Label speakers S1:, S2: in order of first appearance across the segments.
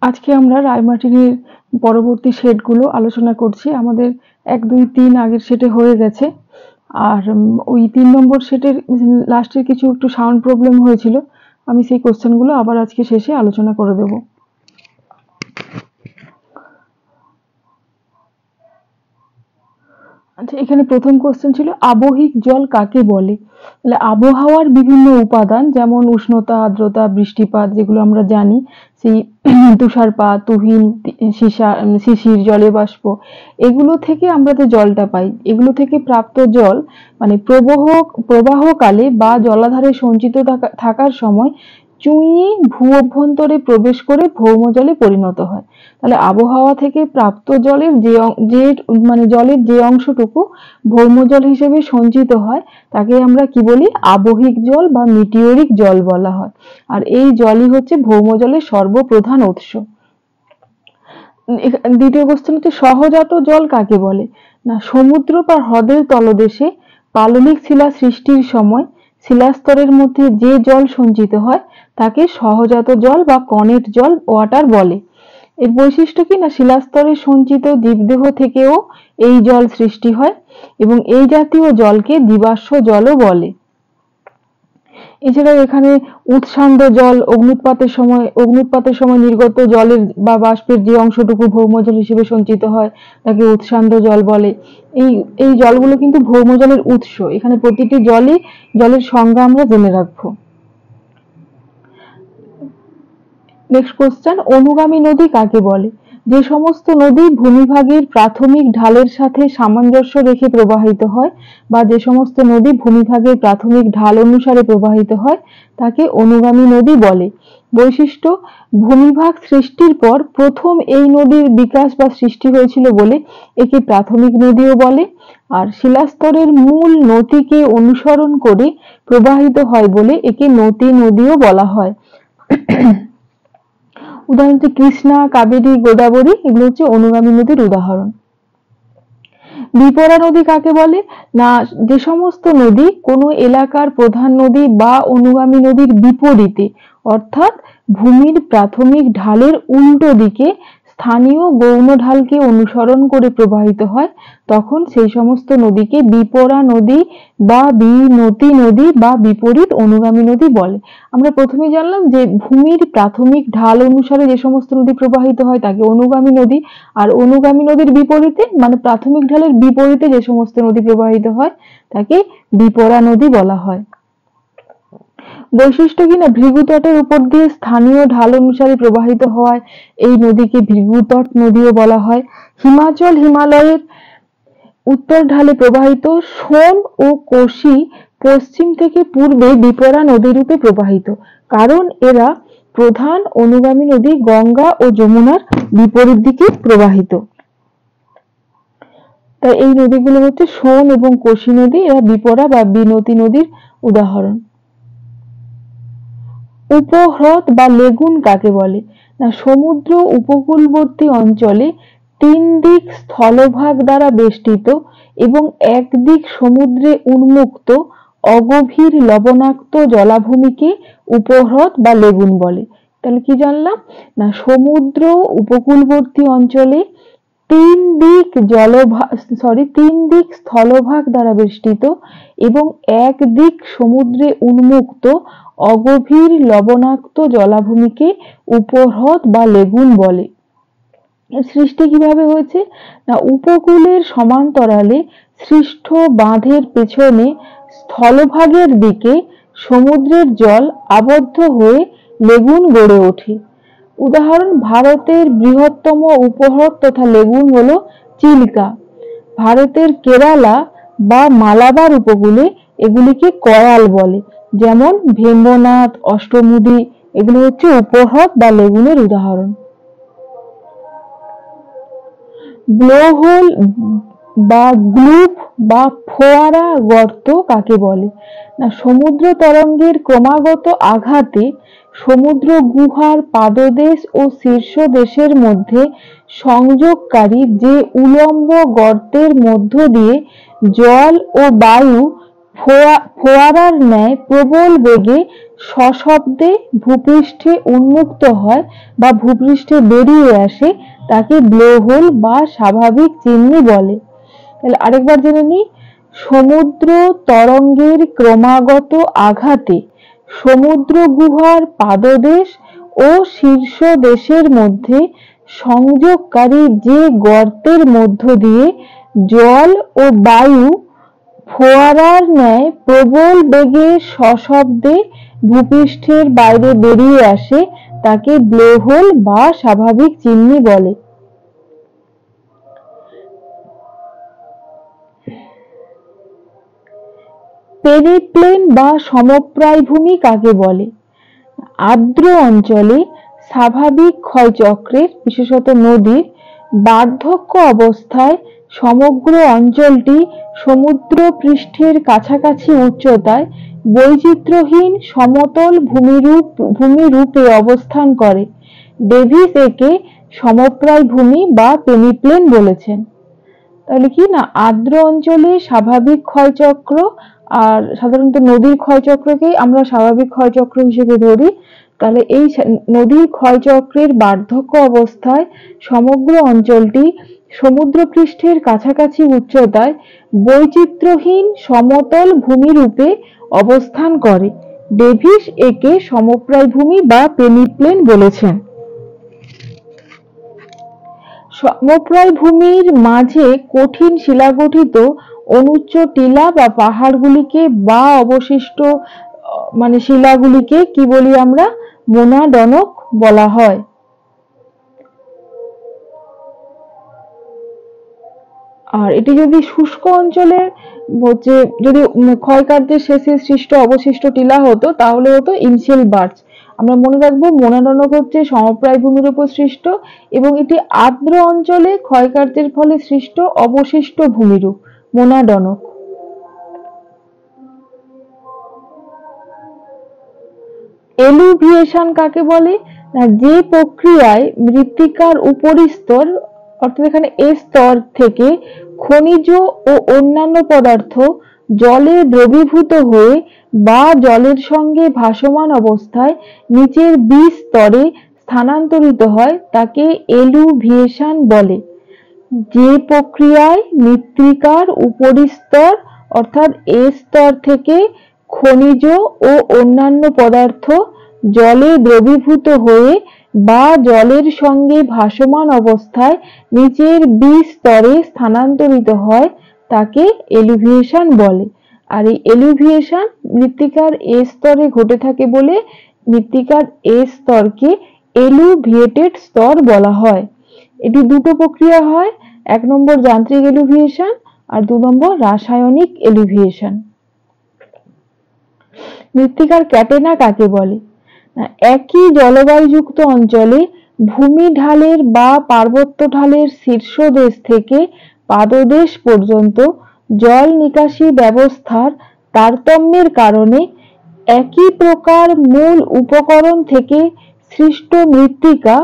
S1: আজকে আমরা রায়মার্টিনের পরবর্তী শেডগুলো আলোচনা করছি। আমাদের 1, 2, 3 আগের শেডে হয়ে গেছে। আর ওই 3 নম্বর শেডের লাস্টের কিছু একটু সাউন্ড প্রবলেম হয়েছিল। আমি সেই কোশ্চেনগুলো আবার আজকে শেষে আলোচনা করে দেব। আচ্ছা, এখানে প্রথম কোশ্চেন ছিল আবহিক জল কাকে বলে। তাহলে আবহাওয়ার বিভিন্ন উপাদান যেমন উষ্ণতা, আর্দ্রতা, বৃষ্টিপাত যেগুলো আমরা জানি, সেই তুষারপাত, তুহিন, শিশির, জলীয় বাষ্প, এগুলো থেকে আমরা যে জলটা পাই, এগুলো থেকে প্রাপ্ত জল মানে প্রবাহকালে বা জলাধারে সঞ্চিত থাকার সময় চুঁইয়ে ভূ অভ্যন্তরে প্রবেশ করে ভৌমজলে পরিণত হয়। তাহলে আবহাওয়া থেকে প্রাপ্ত জলের জলের যে অংশটুকু ভৌমজল হিসেবে সঞ্চিত হয় তাকে আমরা কি বলি, আবহিক জল বা মিটিওরিক জল বলা হয়। আর এই জলই হচ্ছে ভৌমজলের সর্বপ্রধান উৎস। দ্বিতীয় কোশ্চেন হচ্ছে সহজাত জল কাকে বলে। না, সমুদ্র বা হ্রদের তলদেশে পাললিক শিলা সৃষ্টির সময় শিলাস্তরের মধ্যে যে জল সঞ্চিত হয় তাকে সহজাত জল বা কনেট জল ওয়াটার বলে। এর বৈশিষ্ট্য কি না, শিলাস্তরে সঞ্চিত জীবদেহ থেকেও এই জল সৃষ্টি হয় এবং এই জাতীয় জলকে জীবাশ্ম জলও বলে। এছাড়াও এখানে উৎসান্দ জল অগ্নুৎপাতের সময় নির্গত জলের বা বাষ্পের যে অংশটুকু ভৌমজল হিসেবে সঞ্চিত হয় তাকে উৎসান্দ জল বলে। এই জলগুলো কিন্তু ভৌমজলের উৎস। এখানে প্রতিটি জলের সংজ্ঞা আমরা জেনে রাখবো। নেক্সট কোশ্চেন, অনুগামী নদী কাকে বলে। যে সমস্ত নদী ভূমিভাগের প্রাথমিক ঢালের সাথে সামঞ্জস্য রেখে প্রবাহিত হয় বা যে সমস্ত নদী ভূমিভাগের প্রাথমিক ঢাল অনুসারে প্রবাহিত হয় তাকে অনুগামী নদী বলে। বৈশিষ্ট্য, ভূমিভাগ সৃষ্টির পর প্রথম এই নদীর বিকাশ বা সৃষ্টি হয়েছিল বলে একে প্রাথমিক নদীও বলে। আর শিলাস্তরের মূল নতিকে অনুসরণ করে প্রবাহিত হয় বলে একে নতি নদীও বলা হয়। উদাহরণ হচ্ছে কৃষ্ণা, কাবেরী, গোদাবরী, এগুলো হচ্ছে অনুগামী নদীর উদাহরণ। বিপরা নদী কাকে বলে। না, যে সমস্ত নদী কোনো এলাকার প্রধান নদী বা অনুগামী নদীর বিপরীতে অর্থাৎ ভূমির প্রাথমিক ঢালের উল্টো দিকে স্থানীয় গৌণ ঢালকে অনুসরণ করে প্রবাহিত হয় তখন সেই সমস্ত নদীকে বিপরা নদী বা বিনতি নদী বা বিপরীত অনুগামী নদী বলে। আমরা প্রথমে জানলাম যে ভূমির প্রাথমিক ঢাল অনুসারে যে সমস্ত নদী প্রবাহিত হয় তাকে অনুগামী নদী, আর অনুগামী নদীর বিপরীতে মানে প্রাথমিক ঢালের বিপরীতে যে সমস্ত নদী প্রবাহিত হয় তাকে বিপরা নদী বলা হয়। বৈশিষ্ট্য কিনা, ভৃগুতটের উপর দিয়ে স্থানীয় ঢাল অনুসারে প্রবাহিত হওয়ায় এই নদীকে ভৃগুতট নদীও বলা হয়। হিমালয়ের উত্তর ঢালে প্রবাহিত সোন ও কোশি পশ্চিম থেকে পূর্বে বিপরা নদী রূপে প্রবাহিত, কারণ এরা প্রধান অনুগামী নদী গঙ্গা ও যমুনার বিপরীত দিকে প্রবাহিত। তাই এই নদীগুলো হচ্ছে সোন এবং কোশি নদী, এরা বিপরা বা বিনতি নদীর উদাহরণ। উপহ্রদ বা লেগুন কাকে বলে। না, সমুদ্র উপকূলবর্তী অঞ্চলে 3 দিক স্থলভাগ দ্বারা বেষ্টিত এবং একদিক সমুদ্রে উন্মুক্ত অগভীর লবণাক্ত জলাভূমিকে উপহ্রদ বা লেগুন বলে। তাহলে কি জানলাম, না সমুদ্র উপকূলবর্তী অঞ্চলে 3 দিক স্থলভাগ দ্বারা বেষ্টিত এবং একদিক সমুদ্রে উন্মুক্ত অগভীর লবণাক্ত জলাভূমিকে উপহ্রদ বা লেগুন বলে। এর সৃষ্টি কিভাবে হয়েছে, না উপকূলের সমান্তরালে সৃষ্ট বাঁধের পেছনে স্থলভাগের দিকে সমুদ্রের জল আবদ্ধ হয়ে লেগুন গড়ে ওঠে। উদাহরণ, ভারতের বৃহত্তম উপহ্রদ তথা লেগুন হলো চিল্কা। ভারতের কেরালা বা মালাবার উপকূলে এগুলিকে করাল বলে, যেমন ভেম্বনাথ, অষ্টমুদি, এগুলো হচ্ছে উপহ্রদ বা লেগুনের উদাহরণ। ব্লোহোল বা গ্লুপ বা ফোয়ারা গর্ত কাকে বলে। না, সমুদ্র তরঙ্গের ক্রমাগত আঘাতে সমুদ্র গুহার পাদদেশ ও শীর্ষদেশের মধ্যে সংযোগকারী যে উলম্ব গর্তের মধ্য দিয়ে জল ও বায়ু ফোয়ারার ন্যায় প্রবল বেগে সশব্দে ভূপৃষ্ঠে উন্মুক্ত হয় বা ভূপৃষ্ঠে বেরিয়ে আসে, তাকে ব্লোহোল বা স্বাভাবিক চিমনি বলে। তাহলে আরেকবার জেনে নিই। সমুদ্র তরঙ্গের ক্রমাগত আঘাতে সমুদ্র গুহার পাদদেশ ও শীর্ষ দেশের মধ্যে সংযোগকারী যে গর্তের মধ্য দিয়ে জল ও বায়ু ফোয়ারার ন্যায় প্রবল বেগে সশব্দে ভূপৃষ্ঠের বাইরে বেরিয়ে আসে, তাকে ব্লোহোল বা স্বাভাবিক চিমনি বলে। পেরিপ্লেন বা সমপ্রায় ভূমি কাকে বলে? আর্দ্র অঞ্চলে স্বাভাবিক ক্ষয়চক্রের, বিশেষত নদীর বার্ধক্য অবস্থায় সমগ্র অঞ্চলটি সমুদ্র পৃষ্ঠের কাছাকাছি উচ্চতায় বৈচিত্র্যহীন সমতল ভূমিরূপে অবস্থান করে। ডেভিস একে সমপ্রায় ভূমি বা পেনিপ্লেন বলেছেন। তাহলে কি না, আর্দ্র অঞ্চলে স্বাভাবিক ক্ষয়চক্র, আর সাধারণত নদীর ক্ষয়চক্রকেই আমরা স্বাভাবিক ক্ষয়চক্র হিসেবে ধরি। তাহলে এই নদীর ক্ষয়চক্রের বার্ধক্য অবস্থায় সমগ্র অঞ্চলটি সমুদ্রপৃষ্ঠের কাছাকাছি উচ্চতায় বৈচিত্র্যহীন সমতল ভূমিরূপে অবস্থান করে। ডেভিস একে সমপ্রায় ভূমি বা পেনিপ্লেন বলেছেন। সমপ্রায় ভূমির মাঝে কঠিন শিলাগঠিত অনুচ্চ টিলা বা পাহাড়গুলিকে বা অবশিষ্ট শিলাগুলিকে কি বলি আমরা? মোনাডনক বলা হয়। আর এটি যদি শুষ্ক অঞ্চলে যদি ক্ষয়কার্যের শেষে সৃষ্ট অবশিষ্ট টিলা হতো, তাহলে হতো ইনশেল বার্চ। আমরা মনে রাখবো মোনাডনক হচ্ছে সমপ্রায় ভূমির উপর সৃষ্ট, এবং এটি আর্দ্র অঞ্চলে ক্ষয়কার্যের ফলে সৃষ্ট অবশিষ্ট ভূমিরূপ, মোনাডনক। এলুভিয়েশন কাকে বলে? না, যে প্রক্রিয়ায় মৃত্তিকার উপরিস্তর, অর্থাৎ এখানে স্তর থেকে খনিজ ও অন্যান্য পদার্থ জলে দ্রবীভূত হয়ে বা জলের সঙ্গে ভাসমান অবস্থায় নিচের স্তরে স্থানান্তরিত হয়, তাকে এলুভিয়েশন বলে। যে প্রক্রিয়ায় মৃত্তিকার উপরিস্তর অর্থাৎ স্তর থেকে খনিজ ও অন্যান্য পদার্থ জলে দ্রবীভূত হয়ে বা জলের সঙ্গে ভাসমান অবস্থায় নিচের স্তরে স্থানান্তরিত হয়, তাকে এলুভিয়েশন বলে। আর এই এলুভিয়েশন মৃত্তিকার স্তরে ঘটে থাকে বলে মৃত্তিকার স্তরকে এলুভিয়েটেড স্তর বলা হয়। এটি দুটো প্রক্রিয়া হয়, 1 নম্বর যান্ত্রিক এলুভিয়েশন আর 2 নম্বর রাসায়নিক এলুভিয়েশন। মৃত্তিকার ক্যাটেনা কাকে বলে? একই জলবায়ুযুক্ত অঞ্চলে ভূমি ঢালের বা পার্বত্য ঢালের শীর্ষদেশ থেকে পাদদেশ পর্যন্ত জল নিকাশি ব্যবস্থার তারতম্যের কারণে একই প্রকার মূল উপকরণ থেকে সৃষ্ট মৃত্তিকা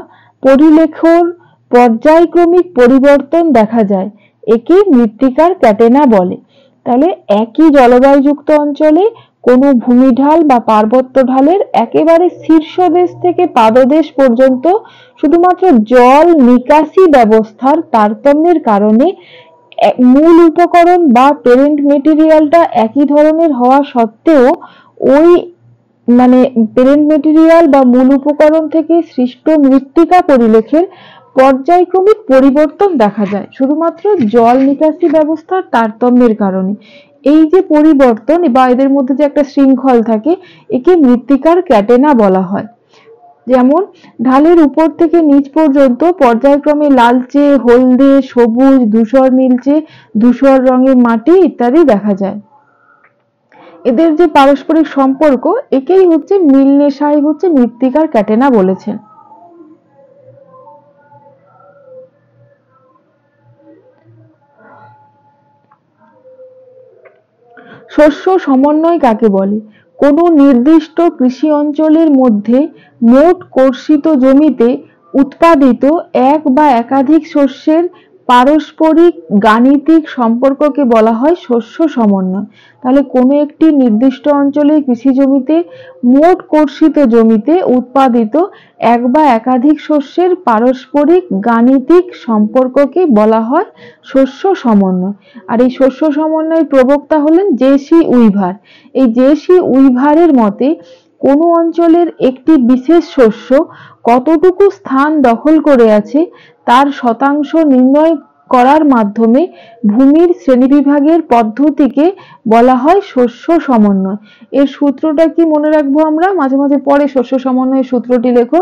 S1: পরিলেখর পর্যায়ক্রমিক পরিবর্তন দেখা যায়, একে মৃত্তিকার ক্যাটেনা বলে। তাহলে একই জলবায়ুযুক্ত অঞ্চলে কোনো ভূমিঢাল বা পার্বত্য ঢালের একেবারে শীর্ষদেশ থেকে পাদদেশ পর্যন্ত শুধুমাত্র জল নিকাশি ব্যবস্থার তারতম্যের কারণে মূল উপকরণ বা প্যারেন্ট মেটেরিয়ালটা একই ধরনের হওয়া সত্ত্বেও ওই প্যারেন্ট মেটেরিয়াল বা মূল উপকরণ থেকে সৃষ্ট মৃত্তিকা পরিলেখের পর্যায়ক্রমিক পরিবর্তন দেখা যায় শুধুমাত্র জল নিকাশি ব্যবস্থার তারতম্যের কারণে। এই যে পরিবর্তন বা এদের মধ্যে যে একটা শৃঙ্খল থাকে, একে মৃত্তিকার ক্যাটেনা বলা হয়। যেমন ঢালের উপর থেকে নিচ পর্যন্ত পর্যায়ক্রমে লালচে, হলদে, সবুজ, ধূসর নীলচে, ধূসর রঙের মাটি ইত্যাদি দেখা যায়। এদের যে পারস্পরিক সম্পর্ক, একেই হচ্ছে মিলনেশাই হচ্ছে মৃত্তিকার ক্যাটেনা বলেছেন। শস্য সমন্বয় কাকে বলে? কোনো নির্দিষ্ট কৃষি অঞ্চলের মধ্যে মোট কর্ষিত জমিতে উৎপাদিত এক বা একাধিক শস্যের পারস্পরিক গাণিতিক সম্পর্ককে বলা হয় শস্য সমন্বয়। তাহলে কোনো একটি নির্দিষ্ট অঞ্চলের কৃষি জমিতে মোট কর্ষিত জমিতে উৎপাদিত এক বা একাধিক শস্যের পারস্পরিক গাণিতিক সম্পর্ককে বলা হয় শস্য সমন্বয়। আর এই শস্য সমন্বয়ের প্রবক্তা হলেন জে.সি. উইভার। এই জে.সি. উইভারের মতে কোনো অঞ্চলের একটি বিশেষ শস্য কতটুকু স্থান দখল করে আছে তার শতাংশ নির্ণয় করার মাধ্যমে ভূমির শ্রেণীবিভাগের পদ্ধতিকে বলা হয় শস্য সমন্বয়। এর সূত্রটা কি মনে রাখবো আমরা? মাঝে মাঝে পরে শস্য সমন্বয়ের সূত্রটি লেখো।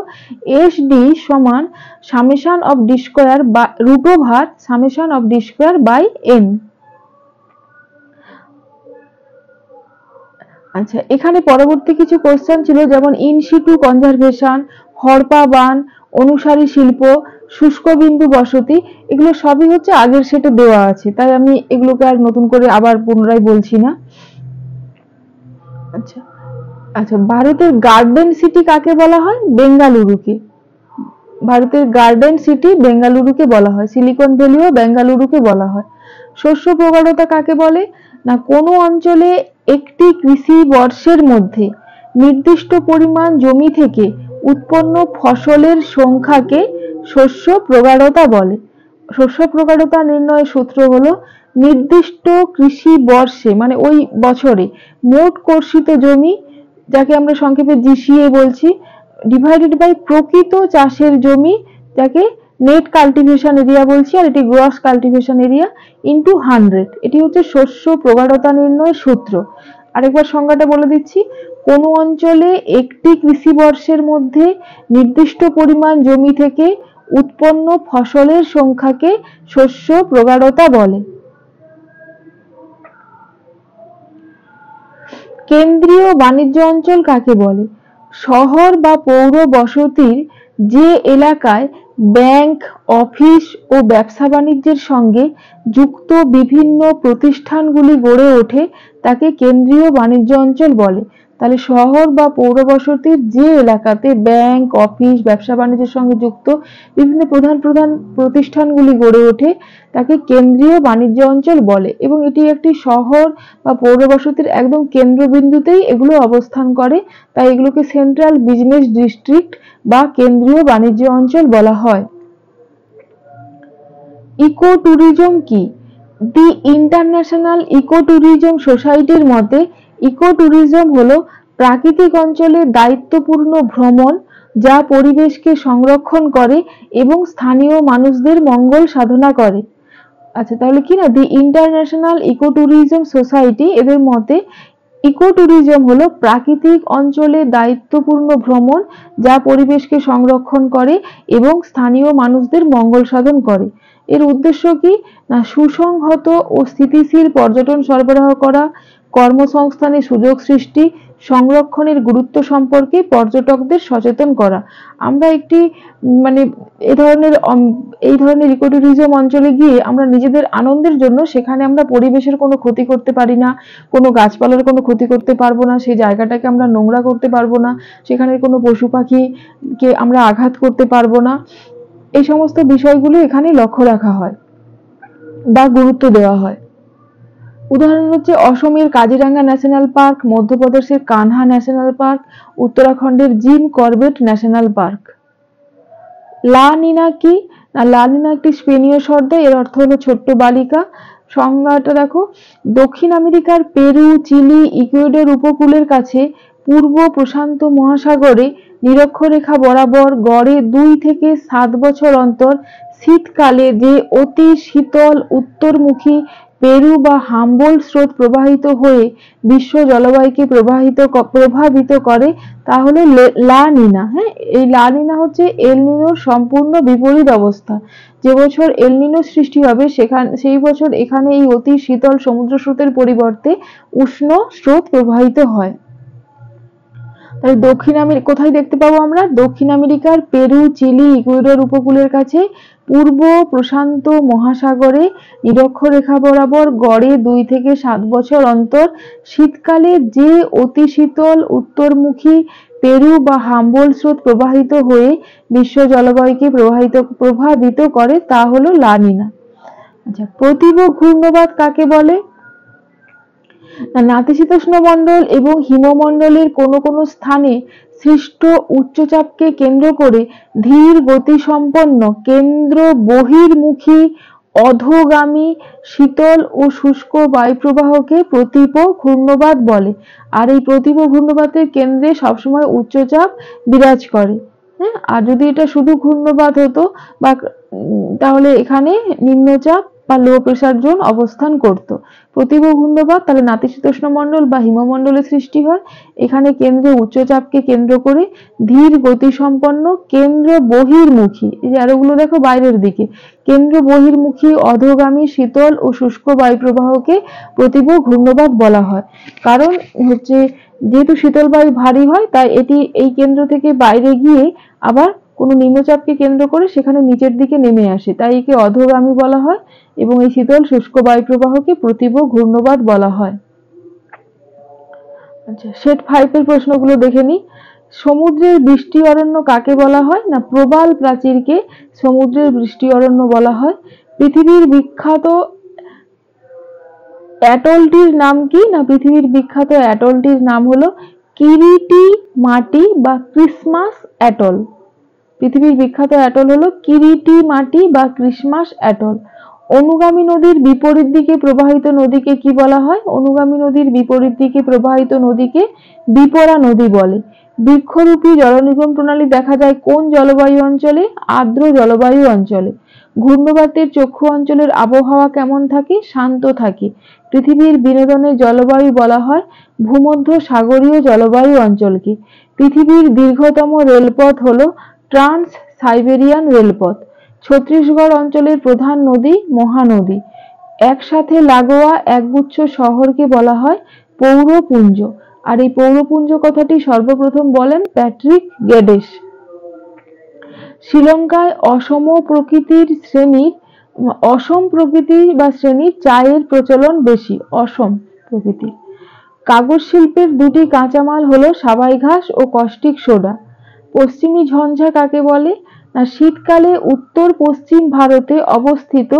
S1: এসডি সমান সামেশন অফ ডি স্কয়ার বা root over summation of d square by n. আচ্ছা, এখানে পরবর্তী কিছু কোশ্চেন ছিল, যেমন ইনসিটু কনজারভেশন, হরপা বান, অনুসারী শিল্প, শুষ্ক বিন্দু বসতি, এগুলো সবই হচ্ছে আগের সেটে দেওয়া আছে, তাই আমি এগুলোকে আর নতুন করে আবার পুনরায় বলছি না। আচ্ছা আচ্ছা, ভারতের গার্ডেন সিটি কাকে বলা হয়? বেঙ্গালুরুকে। ভারতের গার্ডেন সিটি বেঙ্গালুরুকে বলা হয়। সিলিকন ভ্যালিও বেঙ্গালুরুকে বলা হয়। শস্য প্রগাঢ়তা কাকে বলে? না, কোনো অঞ্চলে একটি কৃষি বর্ষের মধ্যে নির্দিষ্ট পরিমাণ জমি থেকে উৎপন্ন ফসলের সংখ্যাকে শস্য প্রগাঢ়তা বলে। শস্য প্রগাঢ়তা নির্ণয়ের সূত্র হলো নির্দিষ্ট কৃষি বর্ষে মানে ওই বছরে মোট কর্ষিত জমি, যাকে আমরা সংক্ষেপে জিসিএ বলছি, ডিভাইডেড বাই প্রকৃত চাষের জমি, যাকে নেট কাল্টিভেশন এরিয়া বলছি, আর এটি গ্রস কাল্টিভেশন এরিয়া ইনটু 100। এটি হচ্ছে শস্য প্রগাঢ়তা নির্ণয়ের সূত্র। আরেকবার সংজ্ঞাটা বলে দিচ্ছি। কোনো অঞ্চলে একটি কৃষি বর্ষের মধ্যে নির্দিষ্ট পরিমাণ জমি থেকে উৎপন্ন ফসলের সংখ্যাকে শস্য প্রগাঢ়তা বলে। কেন্দ্রীয় বাণিজ্য অঞ্চল কাকে বলে? শহর বা পৌর বসতির যে এলাকায় ব্যাংক, অফিস ও ব্যবসা বাণিজ্যের সঙ্গে যুক্ত বিভিন্ন প্রতিষ্ঠানগুলি গড়ে ওঠে তাকে কেন্দ্রীয় বাণিজ্য অঞ্চল বলে। তাহলে শহর বা পৌর বসতির যে এলাকাতে ব্যাংক, অফিস, ব্যবসা বাণিজ্যের সঙ্গে যুক্ত বিভিন্ন প্রধান প্রধান প্রতিষ্ঠানগুলি গড়ে ওঠে তাকে কেন্দ্রীয় বাণিজ্য অঞ্চল বলে, এবং এটি একটি শহর বা পৌর বসতির একদম কেন্দ্রবিন্দুতেই এগুলো অবস্থান করে, তাই এগুলোকে সেন্ট্রাল বিজনেস ডিস্ট্রিক্ট বা কেন্দ্রীয় বাণিজ্য অঞ্চল বলা হয়। ইকো ট্যুরিজম কি? দি ইন্টারন্যাশনাল ইকো ট্যুরিজম সোসাইটির মতে ইকো ট্যুরিজম হলো প্রাকৃতিক অঞ্চলে দায়িত্বপূর্ণ ভ্রমণ যা পরিবেশকে সংরক্ষণ করে এবং স্থানীয় মানুষদের মঙ্গল সাধনা করে। আচ্ছা, তাহলে কি না, the international eco tourism society এদের মতে ইকো ট্যুরিজম হলো প্রাকৃতিক অঞ্চলে দায়িত্বপূর্ণ ভ্রমণ যা পরিবেশকে সংরক্ষণ করে এবং স্থানীয় মানুষদের মঙ্গল সাধন করে। এর উদ্দেশ্য কি না, সুসংহত ও স্থিতিশীল পর্যটন সরবরাহ করা, কর্মসংস্থানের সুযোগ সৃষ্টি, সংরক্ষণের গুরুত্ব সম্পর্কে পর্যটকদের সচেতন করা। আমরা একটি মানে এই ধরনের ইকো ট্যুরিজম অঞ্চলে গিয়ে আমরা নিজেদের আনন্দের জন্য সেখানে আমরা পরিবেশের কোনো ক্ষতি করতে পারি না, কোনো গাছপালার কোনো ক্ষতি করতে পারবো না, সেই জায়গাটাকে আমরা নোংরা করতে পারবো না, সেখানের কোনো পশু পাখিকে আমরা আঘাত করতে পারবো না। এই সমস্ত বিষয়গুলো এখানে লক্ষ্য রাখা হয় বা গুরুত্ব দেওয়া হয়। উদাহরণ হচ্ছে অসমের কাজিরাঙ্গা ন্যাশনাল পার্ক, মধ্যপ্রদেশের কানহা ন্যাশনাল পার্ক, উত্তরাখণ্ডের জিম করবেট ন্যাশনাল পার্ক। লা নিনা কি? লা নিনা একটি স্পেনীয় শব্দ, এর অর্থ হলো ছোট্ট বালিকা। সংজ্ঞাটা দেখো, দক্ষিণ আমেরিকার পেরু, চিলি, ইকুয়েডর উপকূলের কাছে পূর্ব প্রশান্ত মহাসাগরে নিরক্ষরেখা বরাবর গড়ে 2 থেকে 7 বছর অন্তর শীতকালে যে অতি শীতল উত্তরমুখী পেরু বা হাম্বোল্ট স্রোত প্রবাহিত হয়ে বিশ্ব জলবায়ুকে প্রভাবিত করে তা হলো লা নিনা। হ্যাঁ, এই লা নিনা হচ্ছে এল নিনোর সম্পূর্ণ বিপরীত অবস্থা। যে বছর এল নিনো সৃষ্টি হবে সেই বছর এখানে এই অতি শীতল সমুদ্র স্রোতের পরিবর্তে উষ্ণ স্রোত প্রবাহিত হয়। তাহলে কোথায় দেখতে পাবো আমরা? দক্ষিণ আমেরিকার পেরু, চিলি, ইকুয়েডর উপকূলের কাছে পূর্ব প্রশান্ত মহাসাগরে নিরক্ষরেখা বরাবর গড়ে 2 থেকে 7 বছর অন্তর শীতকালে যে অতি শীতল উত্তরমুখী পেরু বা হাম্বোল্ট স্রোত প্রবাহিত হয়ে বিশ্ব জলবায়ুকে প্রভাবিত করে তা হলো লা নিনা। আচ্ছা, প্রতীব ঘূর্ণবাত কাকে বলে? নাতিশীতোষ্ণ মণ্ডল এবং হিমমণ্ডলের কোনো কোনো স্থানে সৃষ্ট উচ্চচাপকে কেন্দ্র করে ধীর গতিসম্পন্ন কেন্দ্র বহির্মুখী অধোগামী শীতল ও শুষ্ক বায়ুপ্রবাহকে প্রতীপ ঘূর্ণবাত বলে। আর এই প্রতীপ ঘূর্ণবাতের কেন্দ্রে সবসময় উচ্চচাপ বিরাজ করে। হ্যাঁ, আর যদি এটা শুধু ঘূর্ণবাত হতো বা তাহলে এখানে নিম্নচাপ বা লো প্রেসার জোন অবস্থান করত। প্রতীব ঘূর্ণবাত তাহলে নাতিশীতোষ্ণ মণ্ডল বা হিমমণ্ডলের সৃষ্টি হয়। এখানে কেন্দ্রে উচ্চচাপকে কেন্দ্র করে ধীর গতিসম্পন্ন কেন্দ্র বহির্মুখী, এই যে আরোগুলো দেখো বাইরের দিকে, কেন্দ্র বহির্মুখী অধোগামী শীতল ও শুষ্ক বায়ুপ্রবাহকে প্রতীব ঘূর্ণবাত বলা হয়। কারণ হচ্ছে যেহেতু শীতল বায়ু ভারী হয়, তাই এটি এই কেন্দ্র থেকে বাইরে গিয়ে আবার কোনো নিম্নচাপকে কেন্দ্র করে সেখানে নিচের দিকে নেমে আসে, তাই একে অধোগামী বলা হয় এবং এই শীতল শুষ্ক বায়ুপ্রবাহকে প্রতীব ঘূর্ণবাত বলা হয়। আচ্ছা, সেট 5 এর প্রশ্নগুলো দেখে নিই। সমুদ্রের বৃষ্টি অরণ্য কাকে বলা হয়? না প্রবাল প্রাচীরকে সমুদ্রের বৃষ্টি অরণ্য বলা হয়। পৃথিবীর বিখ্যাত অ্যাটলটির নাম কি? না পৃথিবীর বিখ্যাত অ্যাটলটির নাম হলো কিরিটি মাটি বা ক্রিসমাস অ্যাটল। পৃথিবীর বিখ্যাত অ্যাটল হলো কিরিটি মাটি বা ক্রিসমাস অ্যাটল। অনুগামী নদীর বিপরীত দিকে প্রবাহিত নদীকে কি বলা হয়? অনুগামী নদীর বিপরীত দিকে প্রবাহিত নদীকে বিপরা নদী বলে। বৃক্ষরূপী জলনিগম প্রণালী দেখা যায় কোন জলবায়ু অঞ্চলে? আর্দ্র জলবায়ু অঞ্চলে। ঘূর্ণবাতের চক্ষু অঞ্চলের আবহাওয়া কেমন থাকে? শান্ত থাকে। পৃথিবীর বিনোদনের জলবায়ু বলা হয় ভূমধ্য সাগরীয় জলবায়ু অঞ্চলকে। পৃথিবীর দীর্ঘতম রেলপথ হলো ট্রান্স সাইবেরিয়ান রেলপথ। ছত্তিশগড় অঞ্চলের প্রধান নদী মহানদী। একসাথে লাগোয়া একগুচ্ছ শহরকে বলা হয় পৌরপুঞ্জ। আর এই পৌরপুঞ্জ কথাটি সর্বপ্রথম বলেন প্যাট্রিক গেডেস। শ্রীলঙ্কায় অসম প্রকৃতির বা শ্রেণীর চায়ের প্রচলন বেশি। অসম প্রকৃতির। কাগজ শিল্পের দুটি কাঁচামাল হলো সাবাই ঘাস ও কস্টিক সোডা। পশ্চিমী ঝঞ্ঝা কাকে বলে? না শীতকালে উত্তর পশ্চিম ভারতে অবস্থিত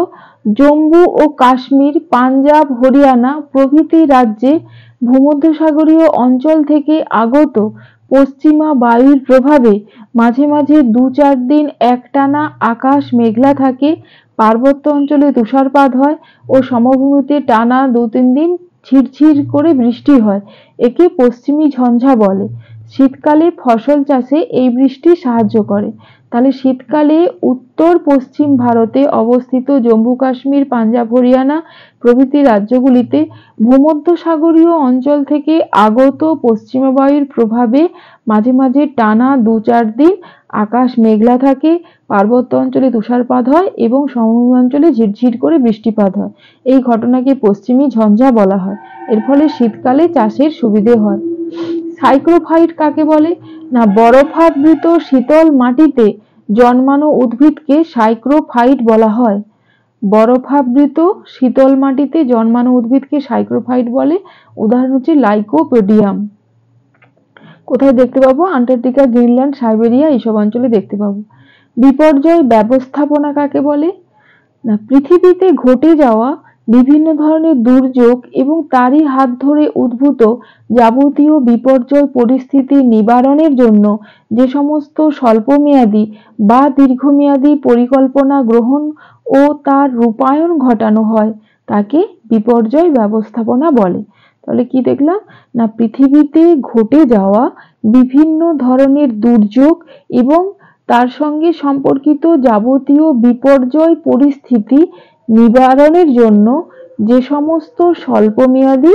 S1: জম্মু ও কাশ্মীর, পাঞ্জাব, হরিয়ানা প্রভৃতি রাজ্যে ভূমধ্যসাগরীয় অঞ্চল থেকে আগত পশ্চিমা বায়ুর প্রভাবে মাঝে মাঝে 2-4 দিন একটানা আকাশ মেঘলা থাকে, পার্বত্য অঞ্চলে তুষারপাত হয় ও সমভূমিতে টানা 2-3 দিন ঝিরঝির করে বৃষ্টি হয়। একে পশ্চিমী ঝঞ্ঝা বলে। শীতকালে ফসল চাষে এই বৃষ্টি সাহায্য করে। তাহলে শীতকালে উত্তর পশ্চিম ভারতে অবস্থিত জম্মু কাশ্মীর, পাঞ্জাব, হরিয়ানা প্রভৃতি রাজ্যগুলিতে ভূমধ্যসাগরীয় অঞ্চল থেকে আগত পশ্চিমা বায়ুর প্রভাবে মাঝে মাঝে টানা 2-4 দিন আকাশ মেঘলা থাকে, পার্বত্য অঞ্চলে তুষারপাত হয় এবং সমভূমি অঞ্চলে ঝিরঝির করে বৃষ্টিপাত হয়। এই ঘটনাকে পশ্চিমী ঝঞ্ঝা বলা হয়। এর ফলে শীতকালে চাষের সুবিধে হয়। সাইক্রোফাইট কাকে বলে? না বরফাবৃত শীতল মাটিতে জন্মানো উদ্ভিদকে সাইক্রোফাইট বলা হয়। বরফাবৃত শীতল মাটিতে জন্মানো উদ্ভিদকে সাইক্রোফাইট বলে। উদাহরণ হচ্ছে লাইকোপোডিয়াম। কোথায় দেখতে পাবো? আন্টার্কটিকা, গ্রিনল্যান্ড, সাইবেরিয়া এইসব অঞ্চলে দেখতে পাবো। বিপর্যয় ব্যবস্থাপনা কাকে বলে? না পৃথিবীতে ঘটে যাওয়া বিভিন্ন ধরনের দুর্যোগ এবং তারই হাত ধরে উদ্ভূত যাবতীয় বিপর্যয় পরিস্থিতি নিবারণের জন্য যে সমস্ত স্বল্পমেয়াদী বা দীর্ঘমেয়াদী পরিকল্পনা গ্রহণ ও তার রূপায়ণ ঘটানো হয় তাকে বিপর্যয় ব্যবস্থাপনা বলে। তাহলে কি দেখলাম? না পৃথিবীতে ঘটে যাওয়া বিভিন্ন ধরনের দুর্যোগ এবং তার সঙ্গে সম্পর্কিত যাবতীয় বিপর্যয় পরিস্থিতি নিবারণের জন্য যে সমস্ত স্বল্পমেয়াদী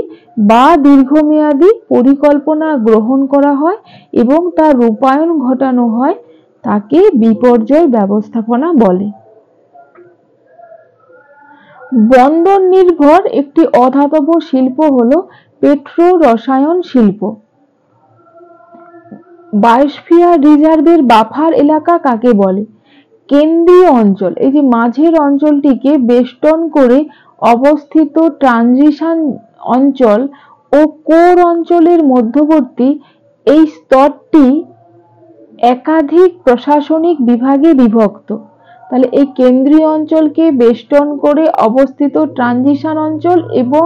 S1: বা দীর্ঘমেয়াদী পরিকল্পনা গ্রহণ করা হয় এবং তার রূপায়ণ ঘটানো হয় তাকে বিপর্যয় ব্যবস্থাপনা বলে। বন্দর নির্ভর একটি অধাতব শিল্প হলো পেট্রো রসায়ন শিল্প। বায়োস্ফিয়ার রিজার্ভের বাফার এলাকা কাকে বলে? কেন্দ্রীয় অঞ্চল, এই যে মাঝের অঞ্চলটিকে বেষ্টন করে অবস্থিত ট্রানজিশন অঞ্চল ও কোর অঞ্চলের মধ্যবর্তী এই স্তরটি একাধিক প্রশাসনিক বিভাগে বিভক্ত। তাহলে এই কেন্দ্রীয় অঞ্চলকে বেষ্টন করে অবস্থিত ট্রানজিশন অঞ্চল এবং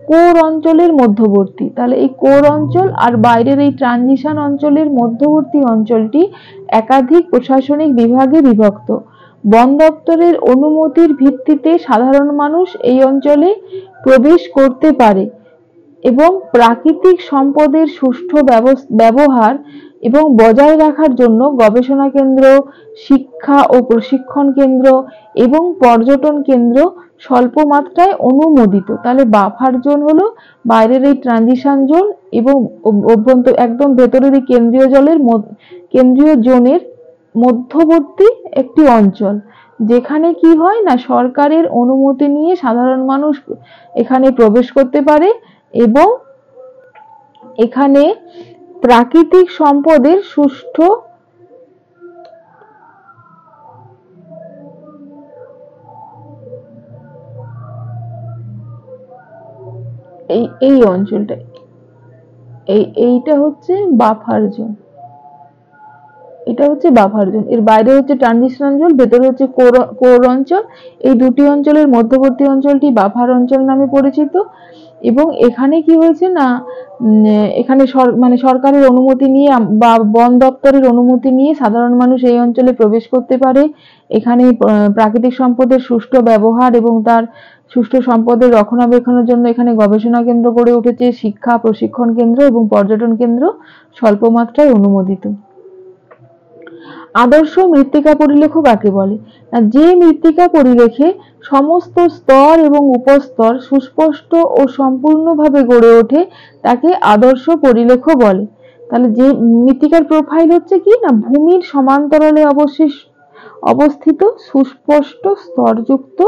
S1: কোর অঞ্চলের মধ্যবর্তী, তাহলে এই কোর অঞ্চল আর বাইরের এই ট্রানজিশন অঞ্চলের মধ্যবর্তী অঞ্চলটি একাধিক প্রশাসনিক বিভাগে বিভক্ত। বন দপ্তরের অনুমতির ভিত্তিতে সাধারণ মানুষ এই অঞ্চলে প্রবেশ করতে পারে এবং প্রাকৃতিক সম্পদের সুষ্ঠু ব্যবহার এবং বজায় রাখার জন্য গবেষণা কেন্দ্র, শিক্ষা ও প্রশিক্ষণ কেন্দ্র এবং পর্যটন কেন্দ্র স্বল্প মাত্রায় অনুমোদিত। তাহলে বাফার জোন হলো বাইরের এই ট্রানজিশন জোন এবং অভ্যন্তর একদম ভেতরের এই কেন্দ্রীয় জোনের মধ্যবর্তী একটি অঞ্চল, যেখানে কি হয় না সরকারের অনুমতি নিয়ে সাধারণ মানুষ এখানে প্রবেশ করতে পারে এবং এখানে প্রাকৃতিক সম্পদের সুষ্ঠু এই অঞ্চলটা এইটা হচ্ছে বাফার জোন, এটা হচ্ছে বাফার জোন। এর বাইরে হচ্ছে ট্রানজিশন অঞ্চল, ভেতরে হচ্ছে কোর অঞ্চল। এই দুটি অঞ্চলের মধ্যবর্তী অঞ্চলটি বাফার অঞ্চল নামে পরিচিত। এবং এখানে কি হয়েছে না এখানে সরকারের অনুমতি নিয়ে বা বন দপ্তরের অনুমতি নিয়ে সাধারণ মানুষ এই অঞ্চলে প্রবেশ করতে পারে। এখানে প্রাকৃতিক সম্পদের সুষ্ঠু ব্যবহার এবং তার সুষ্ঠু সম্পদের রক্ষণাবেক্ষণের জন্য এখানে গবেষণা কেন্দ্র গড়ে উঠেছে, শিক্ষা প্রশিক্ষণ কেন্দ্র এবং পর্যটন কেন্দ্র স্বল্প মাত্রায় অনুমোদিত। আদর্শ মৃত্তিকা পরিলেখ কাকে বলে? যে মৃত্তিকা পরিলেখে সমস্ত স্তর এবং উপস্তর সুস্পষ্ট ও সম্পূর্ণভাবে গড়ে ওঠে তাকে আদর্শ পরিলেখ বলে। তাহলে যে মৃত্তিকার প্রোফাইল হচ্ছে কি না ভূমির সমান্তরালে অবস্থিত সুস্পষ্ট স্তরযুক্ত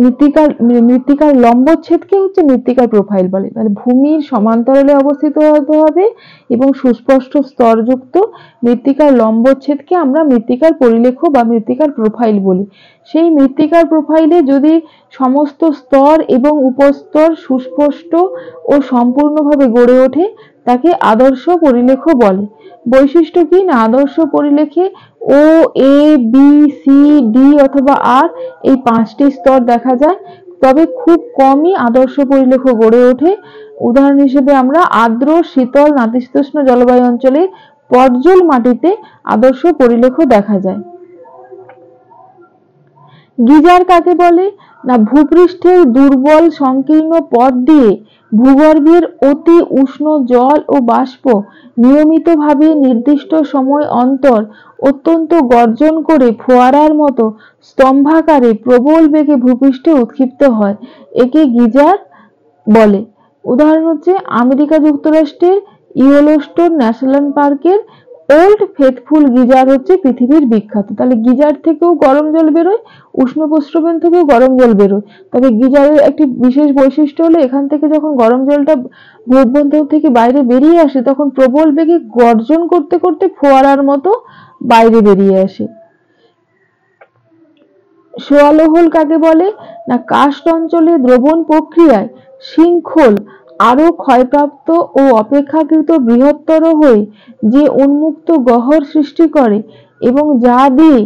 S1: মৃত্তিকার লম্বচ্ছেদকে হচ্ছে মৃত্তিকার প্রোফাইল বলে। তাহলে ভূমির সমান্তরালে অবস্থিত হতে হবে এবং সুস্পষ্ট স্তরযুক্ত মৃত্তিকার লম্বচ্ছেদকে আমরা মৃত্তিকার পরিলেখ বা মৃত্তিকার প্রোফাইল বলি। সেই মৃত্তিকার প্রোফাইলে যদি সমস্ত স্তর এবং উপস্তর সুস্পষ্ট ও সম্পূর্ণভাবে গড়ে ওঠে তাকে আদর্শ পরিলেখ বলে। বৈশিষ্ট্য কি না আদর্শ পরিলেখে ও, এ, বি, সি, ডি অথবা আর এই 5টি স্তর দেখা যায়, তবে খুব কমই আদর্শ পরিলেখ গড়ে ওঠে। উদাহরণ হিসেবে আমরা আর্দ্র শীতল নাতিশীতোষ্ণ জলবায়ু অঞ্চলে পর্জল মাটিতে আদর্শ পরিলেখ দেখা যায়। গিজার কাকে বলে? না ভূপৃষ্ঠের দুর্বল সংকীর্ণ পথ দিয়ে ভূগর্ভের অতি উষ্ণ জল ও বাষ্প নিয়মিতভাবে নির্দিষ্ট সময় অন্তর অত্যন্ত গর্জন করে ফোয়ারার মতো স্তম্ভাকারে প্রবল বেগে ভূপৃষ্ঠে উৎক্ষিপ্ত হয়, একে গিজার বলে। উদাহরণ হচ্ছে আমেরিকা যুক্তরাষ্ট্রের ইয়েলোস্টোন ন্যাশনাল পার্কের ওল্ড ফেথফুল গিজার হচ্ছে পৃথিবীর বিখ্যাত। তাহলে গিজার থেকেও গরম জল বেরোয়, উষ্ণ প্রস্রবণ থেকেও গরম জল বেরোয়। তবে গিজারের একটি বিশেষ বৈশিষ্ট্য হলো এখান থেকে যখন গরম জলটা ভূঅভ্যন্তর থেকে বাইরে বেরিয়ে আসে তখন প্রবল বেগে গর্জন করতে করতে ফোয়ারার মতো বাইরে বেরিয়ে আসে। সোয়ালোহল কাকে বলে? না কার্স্ট অঞ্চলে দ্রবণ প্রক্রিয়ায় শৃঙ্খল আরো ক্ষয়প্রাপ্ত ও অপেক্ষাকৃত বৃহত্তর হয়ে যে উন্মুক্ত গহ্বর সৃষ্টি করে এবং যা দিয়ে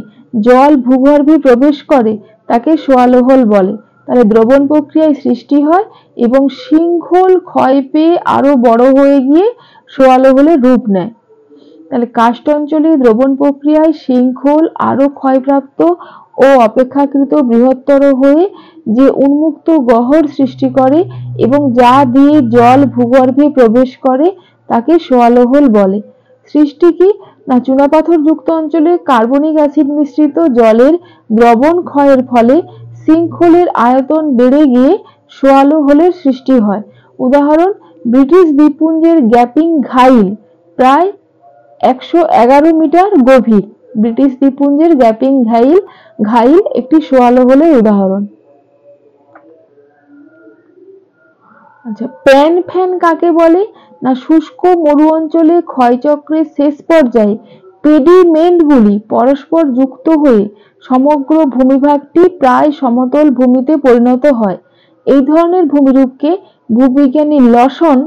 S1: জল ভূগর্ভে প্রবেশ করে তাকে সোয়ালোহল বলে। তাহলে দ্রবণ প্রক্রিয়ায় সৃষ্টি হয় এবং শৃঙ্খল ক্ষয় পেয়ে আরো বড় হয়ে গিয়ে সোয়ালোহলের রূপ নেয়। তাহলে কার্স্ট অঞ্চলে দ্রবণ প্রক্রিয়ায় শৃঙ্খল আরো ক্ষয়প্রাপ্ত ও অপেক্ষাকৃত বৃহত্তর হয়ে যে উন্মুক্ত গহ্বর সৃষ্টি করে এবং যা দিয়ে জল ভূগর্ভে প্রবেশ করে তাকে সোয়ালোহল বলে। সৃষ্টি কি না চুনাপাথর যুক্ত অঞ্চলে কার্বনিক অ্যাসিড মিশ্রিত জলের দ্রবণ ক্ষয়ের ফলে শৃঙ্খলের আয়তন বেড়ে গিয়ে সোয়ালোহলের সৃষ্টি হয়। উদাহরণ ব্রিটিশ দ্বীপপুঞ্জের গ্যাপিং ঘাইল প্রায় 111 মিটার গভীর। ব্রিটিশ দ্বীপপুঞ্জের গ্যাপিং ঘাইল একটি সোয়ালোহলের উদাহরণ। আচ্ছা প্যান ফ্যান কাকে বলে? না শুষ্ক মরু অঞ্চলে ক্ষয়চক্রের শেষ পর্যায়ে পেডিমেন্টগুলি পরস্পর যুক্ত হয়ে সমগ্র ভূমিভাগটি প্রায় সমতল ভূমিতে পরিণত হয়। এই ধরনের ভূমিরূপকে ভূবিজ্ঞানী লসন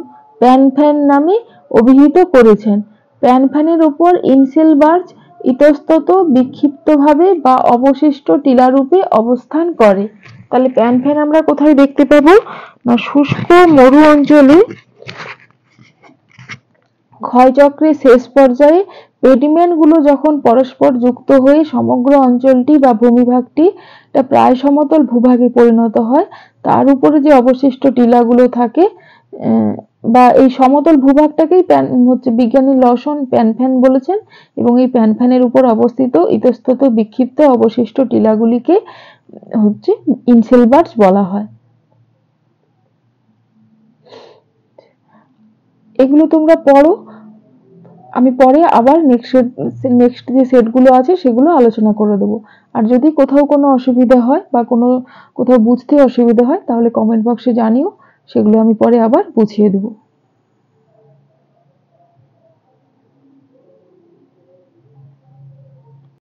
S1: প্যান ফ্যান নামে অভিহিত করেছেন। প্যান ফ্যানের উপর ইনসেলবার্গ ইতস্তত বিক্ষিপ্তভাবে বা অবশিষ্ট টিলারূপে অবস্থান করে। তাহলে প্যান ফ্যান আমরা কোথায় দেখতে পাবো? না শুষ্ক মরু অঞ্চলে ক্ষয়চক্রের শেষ পর্যায়ে পেডিমেন্ট গুলো যখন পরস্পর যুক্ত হয়ে সমগ্র অঞ্চলটি বা ভূমিভাগটি প্রায় সমতল ভূভাগে পরিণত হয়, তার উপরে যে অবশিষ্ট টিলাগুলো থাকে বা এই সমতল ভূভাগটাকেই বিজ্ঞানী লসন প্যানফ্যান বলেছেন, এবং এই প্যানফ্যানের উপর অবস্থিত ইতস্তত বিক্ষিপ্ত অবশিষ্ট টিলাগুলিকে ইনসেলবার্স বলা হয়। এগুলো তোমরা পড়ো, আমি পরে আবার নেক্সট যে সেটগুলো আছে সেগুলো আলোচনা করে দেবো। আর যদি কোথাও কোনো অসুবিধা হয় বা কোথাও বুঝতে অসুবিধা হয় তাহলে কমেন্ট বক্সে জানিও, সেগুলো আমি পরে আবার বুঝিয়ে দেবো।